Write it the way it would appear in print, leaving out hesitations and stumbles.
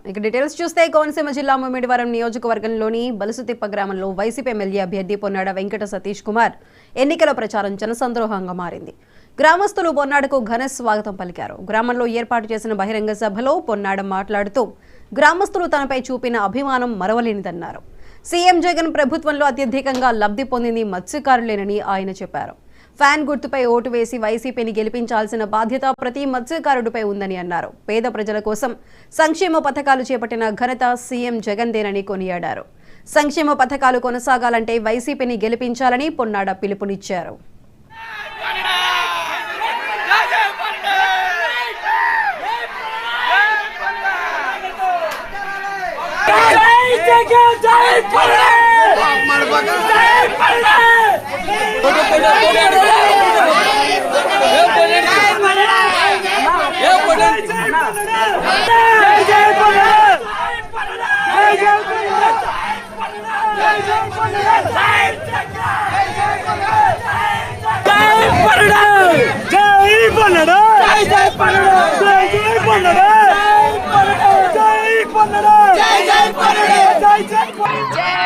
ఇక డీటెయిల్స్ చూస్తే కోనసీమ జిల్లా ముమ్మిడివరం నియోజకవర్గంలోని బలుసుతిప్ప గ్రామంలో వైసీపీ ఎమ్మెల్యే అభ్యర్థి పొన్నాడ వెంకట సతీష్ కుమార్ ఎన్నికల ప్రచారం జనసంద్రోహంగా మారింది. గ్రామస్తులు పొన్నాడకు ఘన స్వాగతం పలికారు. గ్రామంలో ఏర్పాటు చేసిన బహిరంగ సభలో పొన్నాడ మాట్లాడుతూ గ్రామస్తులు తనపై చూపిన అభిమానం మరవలేనిదన్నారు. సీఎం జగన్ ప్రభుత్వంలో అత్యధికంగా లబ్ధి పొందింది మత్స్యకారులేనని ఆయన చెప్పారు. ఫ్యాన్ గుర్తుపై ఓటు వేసి వైసీపీని గెలిపించాల్సిన బాధ్యత ప్రతి మత్స్యకారుడిపై ఉందని అన్నారు. పేద ప్రజల కోసం సంక్షేమ పథకాలు చేపట్టిన ఘనత సీఎం జగన్దేనని కొనియాడారు. సంక్షేమ పథకాలు కొనసాగాలంటే వైసీపీని గెలిపించాలని పొన్నాడ పిలుపునిచ్చారు. జై